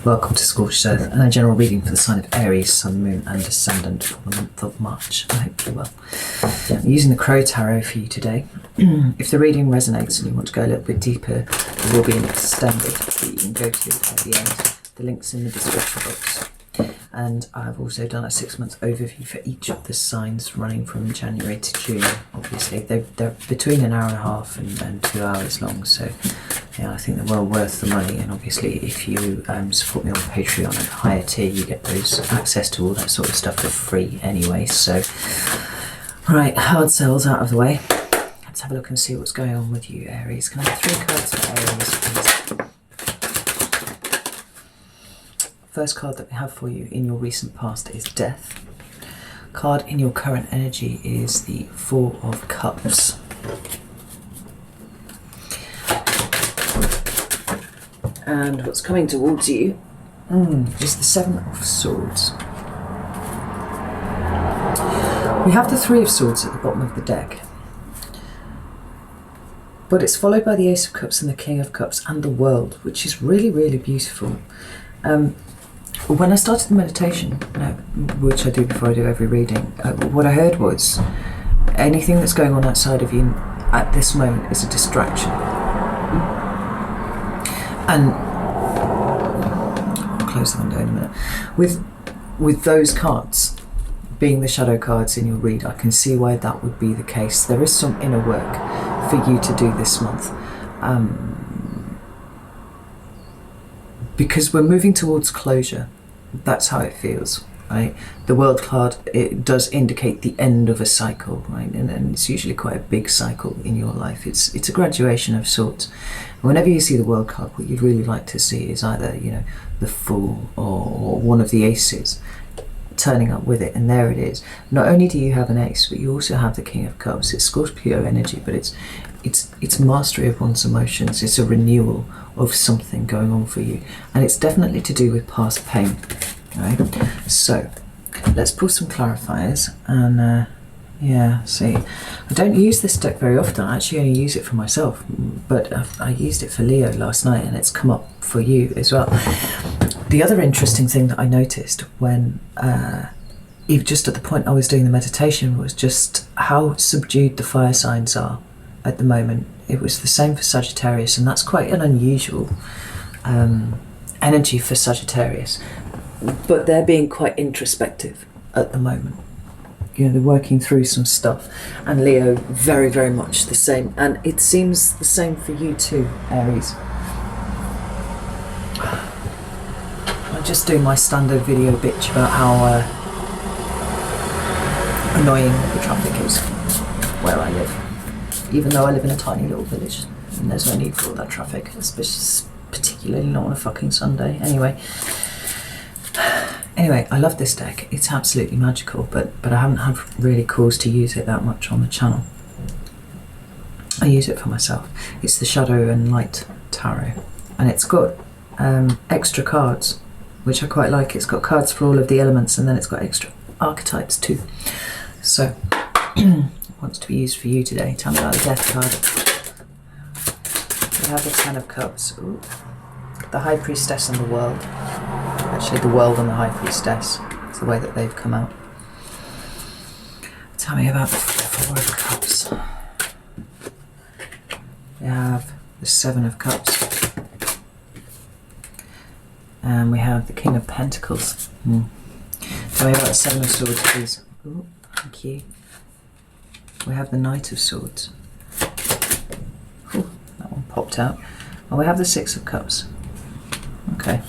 Welcome to Scorched Earth and a general reading for the sign of Aries, Sun, Moon and Ascendant for the month of March. I hope you're well. I'm using the Crow Tarot for you today. If the reading resonates and you want to go a little bit deeper, there will be an extended that you can go to at the end. The link's in the description box. And I've also done a 6-month overview for each of the signs running from January to June. Obviously, they're between an hour and a half and 2 hours long. So yeah, I think they're well worth the money. And obviously, if you support me on Patreon at a higher tier, you get those access to all that sort of stuff for free anyway. So, right, hard sells out of the way. Let's have a look and see what's going on with you, Aries. Can I have 3 cards for Aries, please? First card that we have for you in your recent past is Death. Card in your current energy is the Four of Cups. And what's coming towards you is the Seven of Swords. We have the Three of Swords at the bottom of the deck. But it's followed by the Ace of Cups and the King of Cups and the World, which is really, really beautiful. When I started the meditation, which I do before I do every reading, what I heard was anything that's going on outside of you at this moment is a distraction. And I'll close the window in a minute. With those cards being the shadow cards in your read, I can see why that would be the case. There is some inner work for you to do this month. Because we're moving towards closure. That's how it feels, right? The World card, it does indicate the end of a cycle, right? And it's usually quite a big cycle in your life. It's a graduation of sorts. Whenever you see the World card, what you'd really like to see is either, the Fool or one of the aces turning up with it, and there it is. Not only do you have an ace, but you also have the King of Cups. It's Scorpio energy, but it's mastery of one's emotions. It's a renewal of something going on for you, and it's definitely to do with past pain, right? So let's pull some clarifiers, and see, I don't use this deck very often. I actually only use it for myself, but I used it for Leo last night, and it's come up for you as well. The other interesting thing that I noticed when even just at the point I was doing the meditation was just how subdued the fire signs are at the moment. It was the same for Sagittarius, and that's quite an unusual energy for Sagittarius. But they're being quite introspective at the moment. They're working through some stuff. And Leo, very, very much the same. And it seems the same for you too, Aries. I'll just do my standard video bitch about how annoying the traffic is where I live. Even though I live in a tiny little village and there's no need for all that traffic, particularly not on a fucking Sunday. Anyway, I love this deck. It's absolutely magical, but I haven't had really cause to use it that much on the channel. I use it for myself. It's the Shadow and Light Tarot, and it's got extra cards, which I quite like. It's got cards for all of the elements, and then it's got extra archetypes too. So wants to be used for you today. Tell me about the Death card. We have the Ten of Cups. Ooh. The High Priestess and the World. Actually, the World and the High Priestess. It's the way that they've come out. Tell me about the Four of Cups. We have the Seven of Cups. And we have the King of Pentacles. Tell me about the Seven of Swords, please. Ooh, thank you. We have the Knight of Swords. Ooh, that one popped out. And we have the Six of Cups. Okay,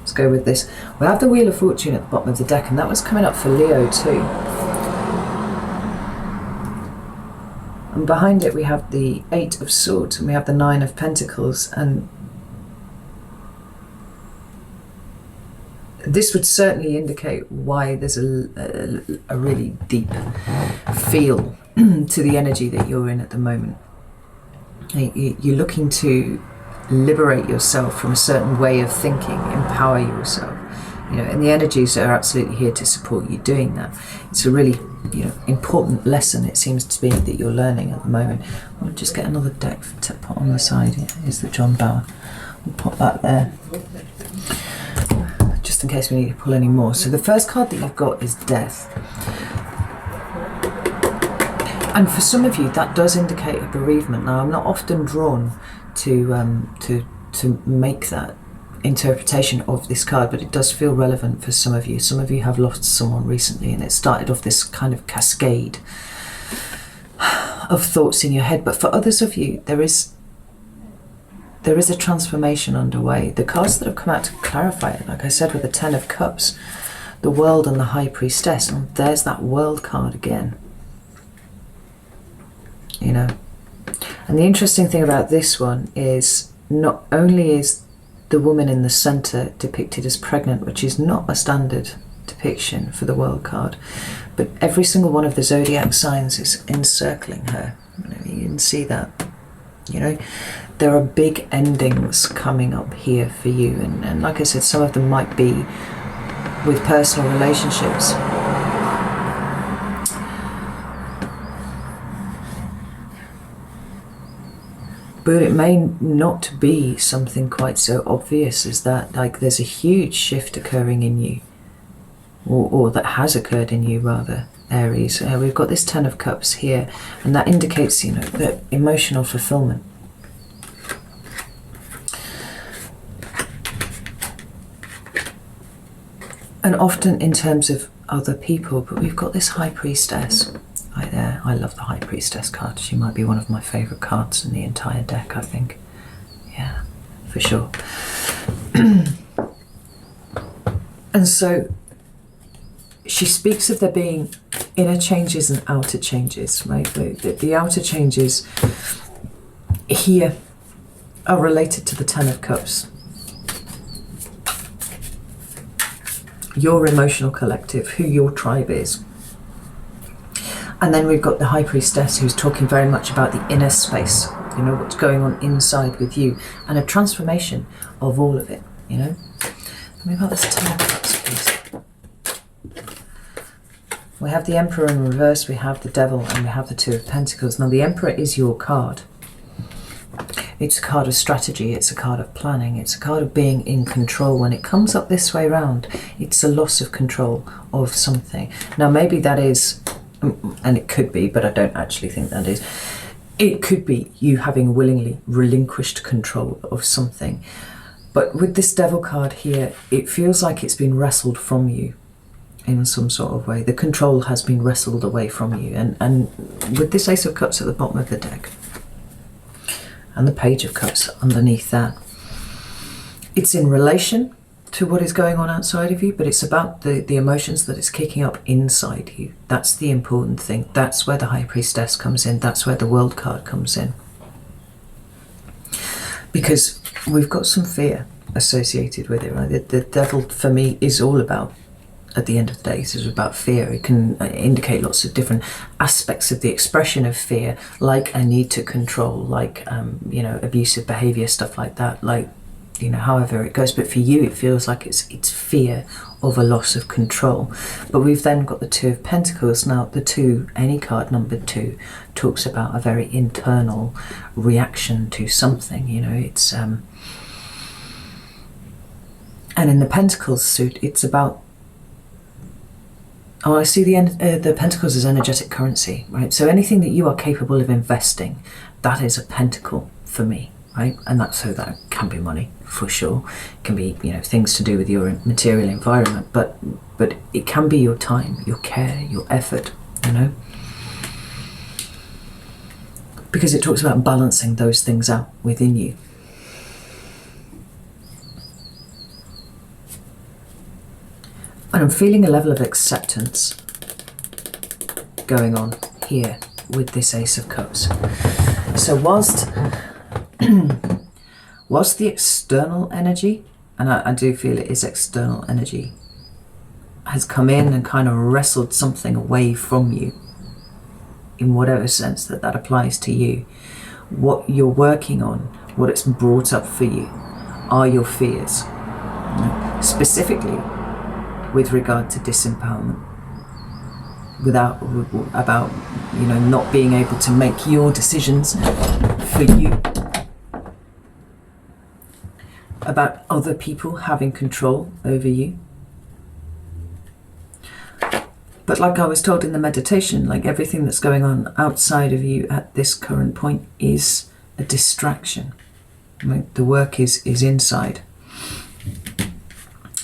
let's go with this. We have the Wheel of Fortune at the bottom of the deck, and that was coming up for Leo too. And behind it we have the Eight of Swords, and we have the Nine of Pentacles, and this would certainly indicate why there's a really deep feel to the energy that you're in at the moment. You're looking to liberate yourself from a certain way of thinking, empower yourself, and the energies are absolutely here to support you doing that. It's a really important lesson, it seems to be, that you're learning at the moment. We'll just get another deck to put on the side. Here's the John Bower. We'll pop that there. in case we need to pull any more. So the first card that you've got is Death. And for some of you, that does indicate a bereavement. Now, I'm not often drawn to make that interpretation of this card, but it does feel relevant for some of you. Some of you have lost someone recently, and it started off this kind of cascade of thoughts in your head. But for others of you, there is a transformation underway. The cards that have come out to clarify it, like I said, with the Ten of Cups, the World and the High Priestess, and there's that World card again. You know, and the interesting thing about this one is not only is the woman in the center depicted as pregnant, which is not a standard depiction for the World card, but every single one of the zodiac signs is encircling her. You can see that. You know, there are big endings coming up here for you, and like I said, some of them might be with personal relationships. But it may not be something quite so obvious as that. Like, there's a huge shift occurring in you, or that has occurred in you rather, Aries. We've got this Ten of Cups here, and that indicates, you know, the emotional fulfillment. And often in terms of other people, but we've got this High Priestess. Right there. I love the High Priestess card. She might be one of my favourite cards in the entire deck, I think. Yeah, for sure. And so she speaks of there being inner changes and outer changes, right? The outer changes here are related to the Ten of Cups. Your emotional collective, who your tribe is. And then we've got the High Priestess, who's talking very much about the inner space, you know, what's going on inside with you, and a transformation of all of it, you know. Move out this Ten of Cups, please. We have the Emperor in reverse, we have the Devil, and we have the Two of Pentacles. Now, the Emperor is your card. It's a card of strategy, it's a card of planning, it's a card of being in control. When it comes up this way round, it's a loss of control of something. Now, maybe that is, and it could be, but I don't actually think that is, it could be you having willingly relinquished control of something. But with this Devil card here, it feels like it's been wrestled from you in some sort of way. The control has been wrestled away from you. And with this Ace of Cups at the bottom of the deck, and the Page of Cups underneath that, it's in relation to what is going on outside of you, but it's about the emotions that it's kicking up inside you. That's the important thing. That's where the High Priestess comes in. That's where the World card comes in. Because we've got some fear associated with it, right? The Devil, for me, is all about, at the end of the day, it's about fear. It can indicate lots of different aspects of the expression of fear, like a need to control, like, you know, abusive behavior, stuff like that, like, you know, however it goes. But for you, it feels like it's fear of a loss of control. But we've then got the Two of Pentacles. Now, the two, any card numbered 2, talks about a very internal reaction to something, you know. It's and in the Pentacles suit, it's about, oh, I see the Pentacles as energetic currency, right? So anything that you are capable of investing, that is a pentacle for me, right? And that's, so that can be money, for sure. It can be, you know, things to do with your material environment, but it can be your time, your care, your effort, you know? Because it talks about balancing those things out within you. And I'm feeling a level of acceptance going on here with this Ace of Cups. So whilst the external energy, and I do feel it is external energy, has come in and kind of wrestled something away from you, in whatever sense that applies to you, what you're working on, what it's brought up for you, are your fears. Specifically, with regard to disempowerment, about, you know, not being able to make your decisions for you, about other people having control over you, But like I was told in the meditation, like everything that's going on outside of you at this current point is a distraction. Right? The work is inside.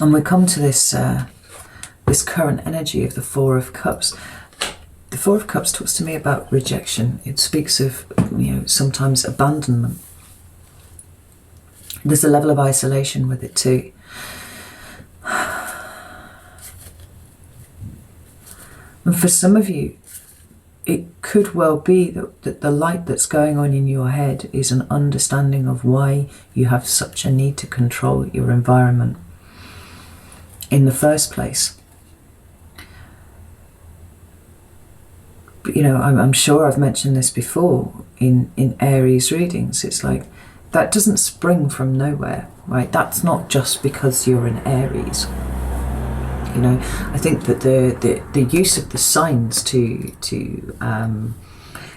And we come to this this current energy of the Four of Cups. The Four of Cups talks to me about rejection. It speaks of, sometimes abandonment. There's a level of isolation with it too. And for some of you, it could well be that the light that's going on in your head is an understanding of why you have such a need to control your environment in the first place. But, I'm sure I've mentioned this before in Aries readings. It's like, that doesn't spring from nowhere, right? That's not just because you're an Aries. I think that the use of the signs to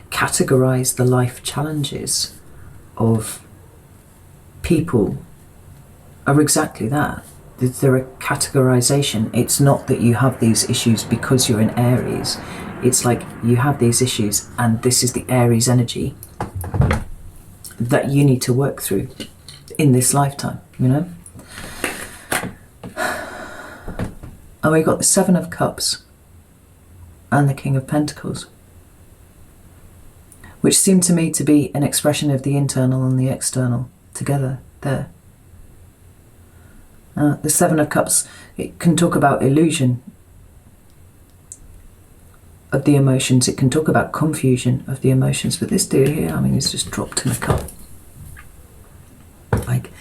categorize the life challenges of people are exactly that. They're a categorization. It's not that you have these issues because you're an Aries. It's like you have these issues and this is the Aries energy that you need to work through in this lifetime, And we got the Seven of Cups and the King of Pentacles, which seem to me to be an expression of the internal and the external together there. The Seven of Cups, it can talk about illusion of the emotions. It can talk about confusion of the emotions. But this dude here, he's just dropped in a cup. Like,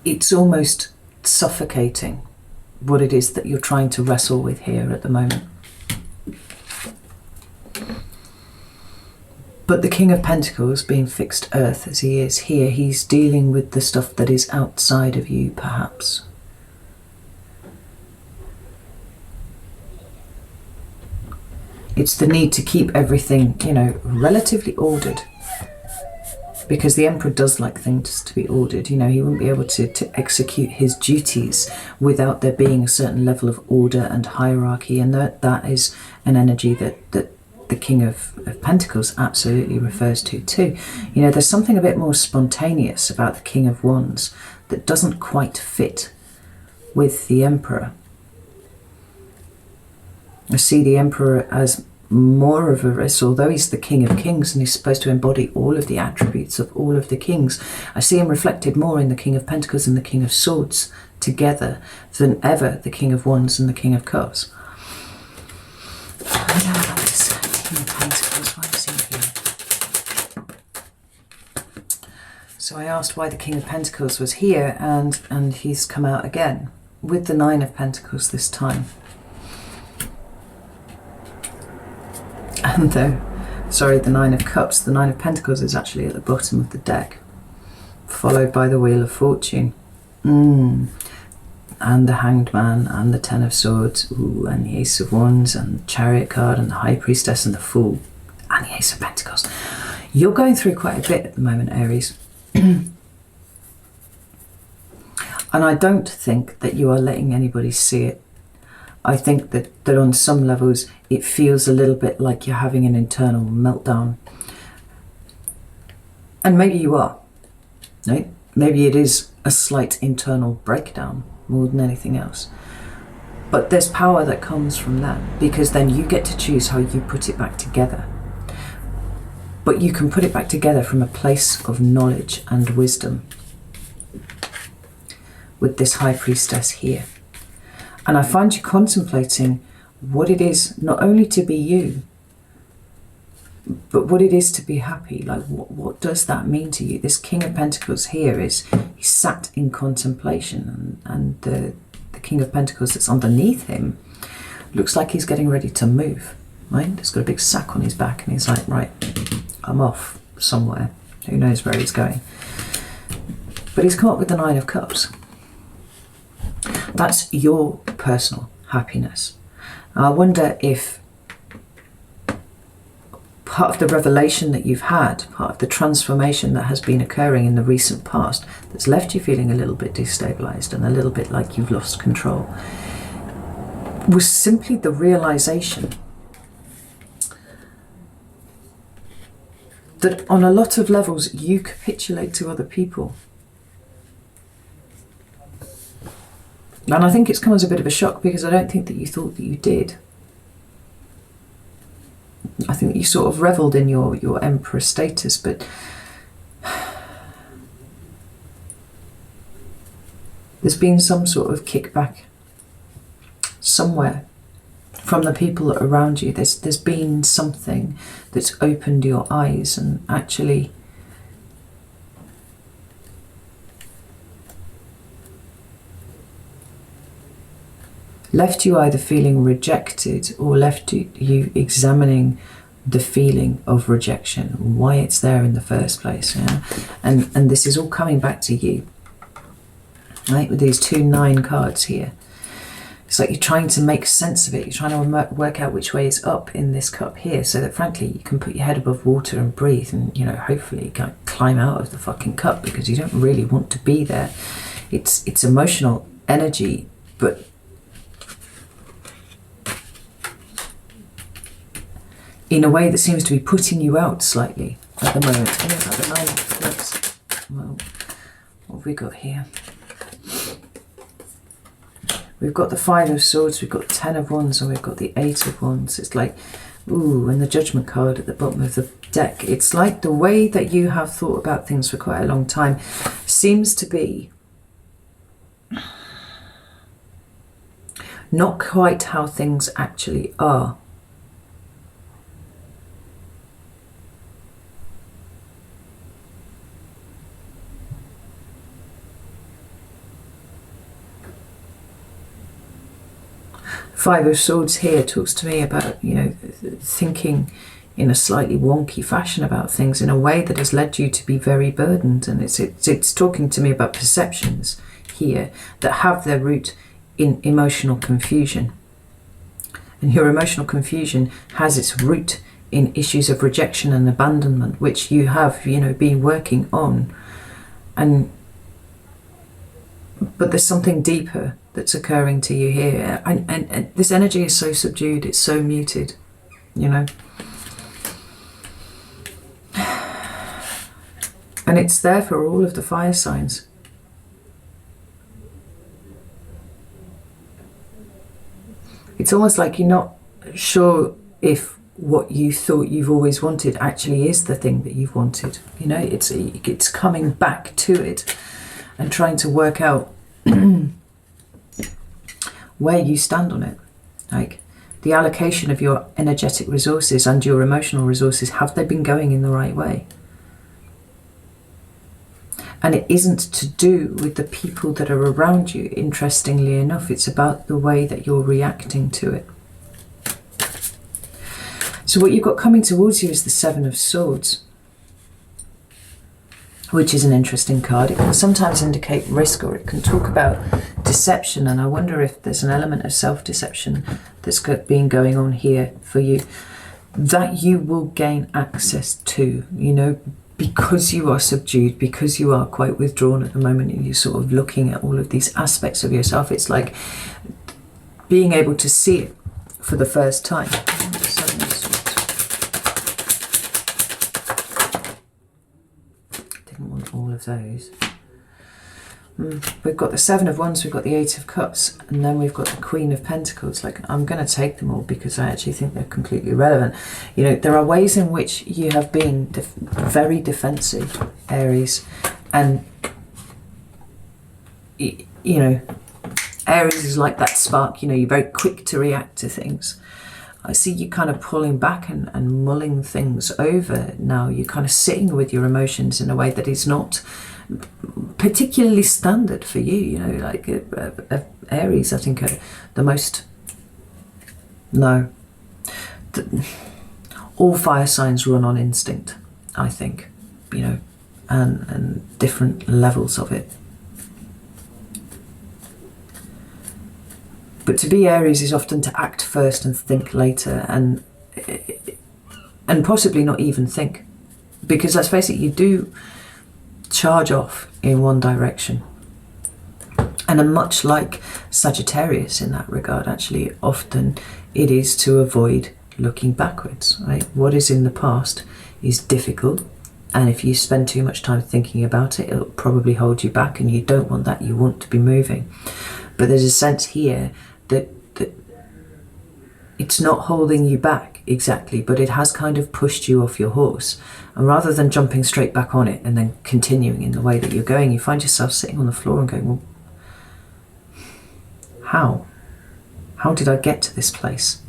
it's almost suffocating what it is that you're trying to wrestle with here at the moment. But the King of Pentacles, being fixed earth as he is here, he's dealing with the stuff that is outside of you, perhaps. It's the need to keep everything, relatively ordered. Because the Emperor does like things to be ordered. He wouldn't be able to execute his duties without there being a certain level of order and hierarchy. And that is an energy that the King of Pentacles absolutely refers to too. There's something a bit more spontaneous about the King of Wands that doesn't quite fit with the Emperor. I see the Emperor as more of a risk, although he's the King of Kings and he's supposed to embody all of the attributes of all of the kings. I see him reflected more in the King of Pentacles and the King of Swords together than ever the King of Wands and the King of Cups. I know about this King of Pentacles. Why is he here? So I asked why the King of Pentacles was here, and he's come out again with the Nine of Pentacles this time. And the Nine of Cups, the Nine of Pentacles is actually at the bottom of the deck, followed by the Wheel of Fortune, and the Hanged Man, and the Ten of Swords, and the Ace of Wands, and the Chariot card, and the High Priestess, and the Fool, and the Ace of Pentacles. You're going through quite a bit at the moment, Aries. And I don't think that you are letting anybody see it. I think that on some levels it feels a little bit like you're having an internal meltdown. And maybe you are, right? Maybe it is a slight internal breakdown more than anything else. But there's power that comes from that, because then you get to choose how you put it back together. But you can put it back together from a place of knowledge and wisdom with this High Priestess here. And I find you contemplating what it is not only to be you, but what it is to be happy. Like, what does that mean to you? This King of Pentacles here he's sat in contemplation, and the King of Pentacles that's underneath him looks like he's getting ready to move, right? He's got a big sack on his back and he's like, right, I'm off somewhere. Who knows where he's going? But he's come up with the Nine of Cups. That's your personal happiness. I wonder if part of the revelation that you've had, part of the transformation that has been occurring in the recent past, that's left you feeling a little bit destabilized and a little bit like you've lost control. was simply the realization that on a lot of levels you capitulate to other people. And I think it's come as a bit of a shock, because I don't think that you thought that you did. I think that you sort of revelled in your emperor status, but there's been some sort of kickback somewhere from the people around you. There's been something that's opened your eyes and actually left you either feeling rejected or left you examining the feeling of rejection, why it's there in the first place. Yeah? And this is all coming back to you, right, with these 2 9 cards here. It's like you're trying to make sense of it. You're trying to work out which way is up in this cup here, so that frankly you can put your head above water and breathe, and hopefully you can climb out of the fucking cup, because you don't really want to be there. It's emotional energy, but in a way that seems to be putting you out slightly at the moment. And about the 9 of Cups. Well, what have we got here? We've got the 5 of Swords, we've got the 10 of Wands, and we've got the 8 of Wands. It's like, ooh, and the Judgment card at the bottom of the deck. It's like the way that you have thought about things for quite a long time seems to be not quite how things actually are. Five of Swords here talks to me about, thinking in a slightly wonky fashion about things in a way that has led you to be very burdened. And it's talking to me about perceptions here that have their root in emotional confusion. And your emotional confusion has its root in issues of rejection and abandonment, which you have, been working on. But there's something deeper that's occurring to you here, and this energy is so subdued, it's so muted, and it's there for all of the fire signs. It's almost like you're not sure if what you thought you've always wanted actually is the thing that you've wanted. It's coming back to it and trying to work out where you stand on it. Like the allocation of your energetic resources and your emotional resources, have they been going in the right way? And it isn't to do with the people that are around you, interestingly enough. It's about the way that you're reacting to it. So what you've got coming towards you is the 7 of Swords, which is an interesting card. It can sometimes indicate risk, or it can talk about deception, and I wonder if there's an element of self-deception that's been going on here for you that you will gain access to, because you are subdued, because you are quite withdrawn at the moment, and you're sort of looking at all of these aspects of yourself. It's like being able to see it for the first time. All of those. We've got the 7 of Wands, we've got the 8 of Cups, and then we've got the Queen of Pentacles. Like, I'm going to take them all because I actually think they're completely relevant. There are ways in which you have been very defensive, Aries, and Aries is like that spark. You're very quick to react to things. I see you kind of pulling back and mulling things over now. You're kind of sitting with your emotions in a way that is not particularly standard for you. Like Aries, I think, are the most... No. All fire signs run on instinct, I think, and different levels of it. But to be Aries is often to act first and think later, and possibly not even think, because let's face it, you do charge off in one direction, And much like Sagittarius in that regard, actually, often it is to avoid looking backwards, right? What is in the past is difficult, and if you spend too much time thinking about it, it'll probably hold you back, and you don't want that. You want to be moving. But there's a sense here that it's not holding you back exactly, but it has kind of pushed you off your horse. And rather than jumping straight back on it and then continuing in the way that you're going, you find yourself sitting on the floor and going, well, how? How did I get to this place?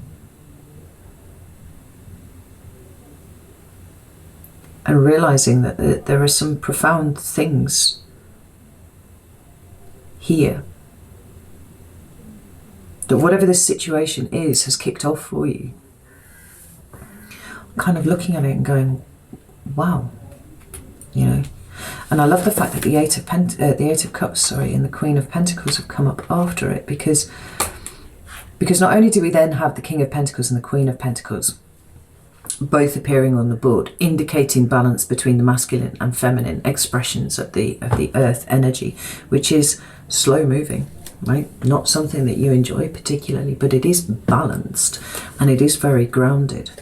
And realizing that there are some profound things here. That whatever this situation is has kicked off for you. Kind of looking at it and going, wow, you know. And I love the fact that the Eight of Cups, and the Queen of Pentacles have come up after it, because not only do we then have the King of Pentacles and the Queen of Pentacles both appearing on the board, indicating balance between the masculine and feminine expressions of the earth energy, which is slow moving, right? Not something that you enjoy particularly, but it is balanced and it is very grounded.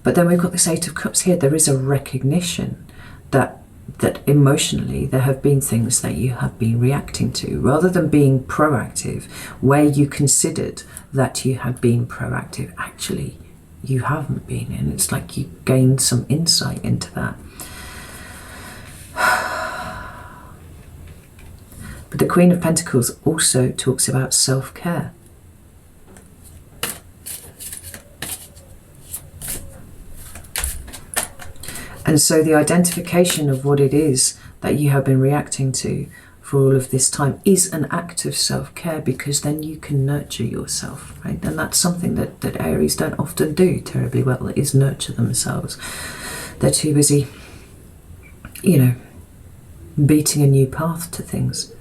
But then we've got this Eight of Cups here. There is a recognition that emotionally there have been things that you have been reacting to, rather than being proactive, where you considered that you had been proactive. Actually, you haven't been, and it's like you gained some insight into that. But the Queen of Pentacles also talks about self-care. And so the identification of what it is that you have been reacting to for all of this time is an act of self-care, because then you can nurture yourself, right? And that's something that Aries don't often do terribly well, is nurture themselves. They're too busy, you know, beating a new path to things.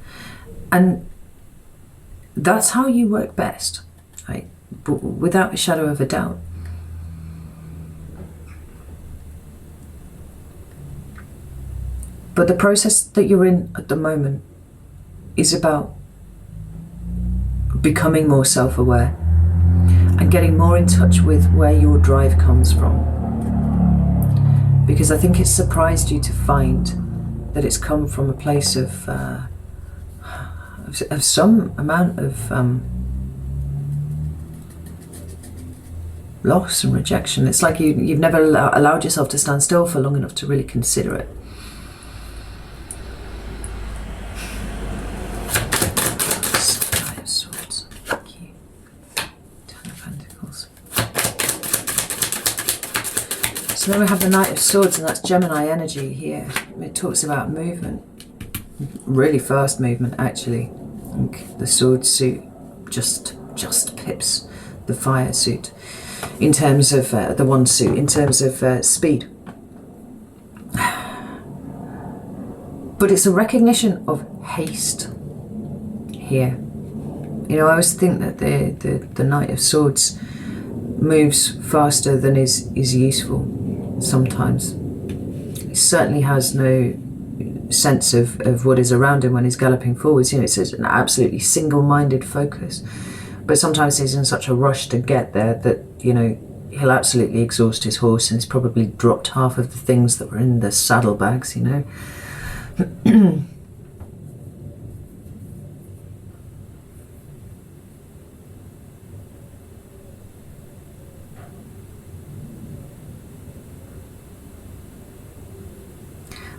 And that's how you work best, right? But without a shadow of a doubt. But the process that you're in at the moment is about becoming more self-aware and getting more in touch with where your drive comes from. Because I think it's surprised you to find that it's come from a place of some amount of loss and rejection. It's like you've never allowed yourself to stand still for long enough to really consider it. So then we have the Knight of Swords, and that's Gemini energy here. It talks about movement, really fast movement actually. I think the sword suit just pips the fire suit in terms of the one suit, in terms of speed. But it's a recognition of haste here. You know, I always think that the Knight of Swords moves faster than is useful. Sometimes he certainly has no sense of what is around him when he's galloping forwards. You know, it's an absolutely single-minded focus. But sometimes he's in such a rush to get there that, you know, he'll absolutely exhaust his horse, and he's probably dropped half of the things that were in the saddlebags, you know.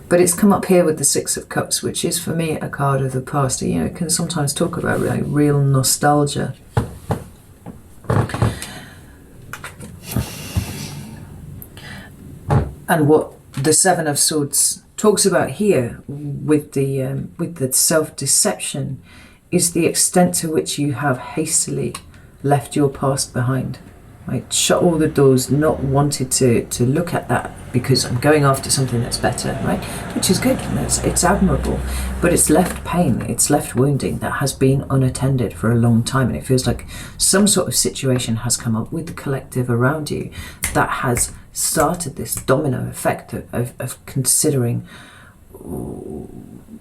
But it's come up here with the Six of Cups, which is for me a card of the past. You know, it can sometimes talk about like real nostalgia. And what the Seven of Swords talks about here with the self-deception is the extent to which you have hastily left your past behind. Right? Shut all the doors, not wanted to look at that because I'm going after something that's better, right? Which is good, and it's admirable, but it's left pain, it's left wounding that has been unattended for a long time, and it feels like some sort of situation has come up with the collective around you that has started this domino effect of considering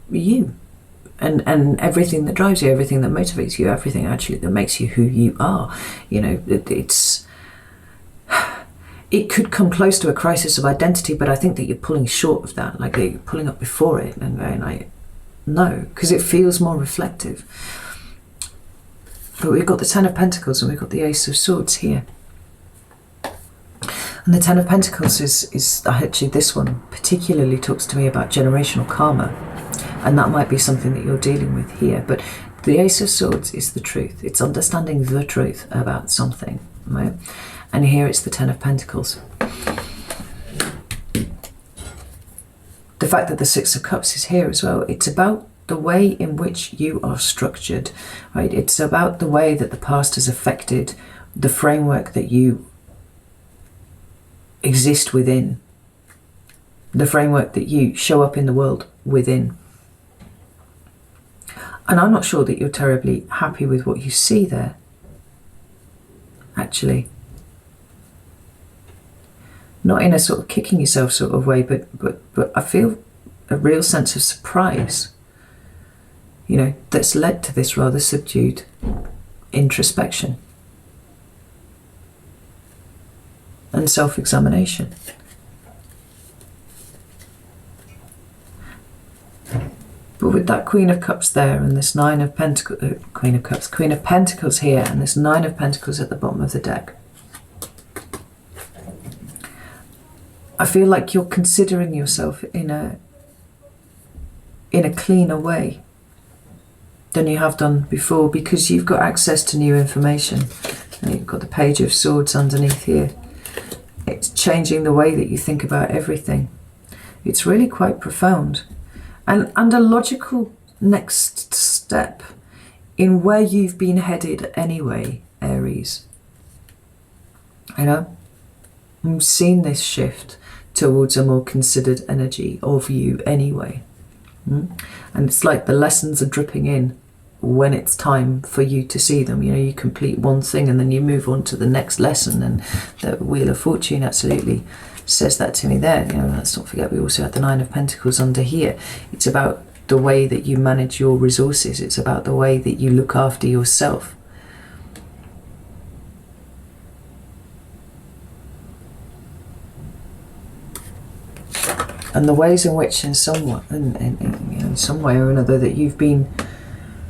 you, and everything that drives you, everything that motivates you, everything actually that makes you who you are. You know, it could come close to a crisis of identity, but I think that you're pulling short of that, like you're pulling up before it and going like, no, because it feels more reflective. But we've got the Ten of Pentacles and we've got the Ace of Swords here. And the Ten of Pentacles is actually, this one particularly talks to me about generational karma. And that might be something that you're dealing with here. But the Ace of Swords is the truth. It's understanding the truth about something, right? And here it's the Ten of Pentacles. The fact that the Six of Cups is here as well, it's about the way in which you are structured, right? It's about the way that the past has affected the framework that you exist within, the framework that you show up in the world within. And I'm not sure that you're terribly happy with what you see there, actually. Not in a sort of kicking yourself sort of way, but I feel a real sense of surprise, you know, that's led to this rather subdued introspection and self-examination. But with that Queen of Cups there and this Nine of Pentacles, Queen of Pentacles here and this Nine of Pentacles at the bottom of the deck, I feel like you're considering yourself in a cleaner way than you have done before, because you've got access to new information. And you've got the Page of Swords underneath here. It's changing the way that you think about everything. It's really quite profound. And a logical next step in where you've been headed anyway, Aries. You know, I'm seeing this shift towards a more considered energy of you anyway. And it's like the lessons are dripping in when it's time for you to see them. You know, you complete one thing and then you move on to the next lesson, and the Wheel of Fortune absolutely says that to me there. You know, let's not forget we also have the Nine of Pentacles under here. It's about the way that you manage your resources. It's about the way that you look after yourself. And the ways in which in some way or another that you've been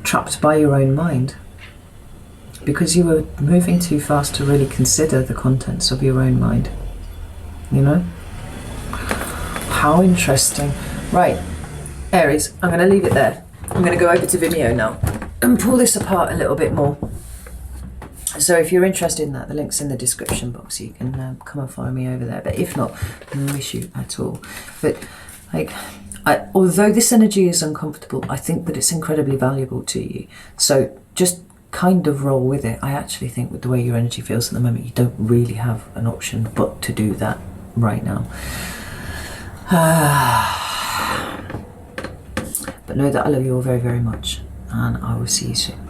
trapped by your own mind because you were moving too fast to really consider the contents of your own mind. You know? How interesting. Right, Aries, I'm going to leave it there. I'm going to go over to Vimeo now and pull this apart a little bit more. So if you're interested in that, the link's in the description box. You can come and follow me over there. But if not, no issue at all. But like, although this energy is uncomfortable, I think that it's incredibly valuable to you. So just kind of roll with it. I actually think with the way your energy feels at the moment, you don't really have an option but to do that right now. But know that I love you all very, very much. And I will see you soon.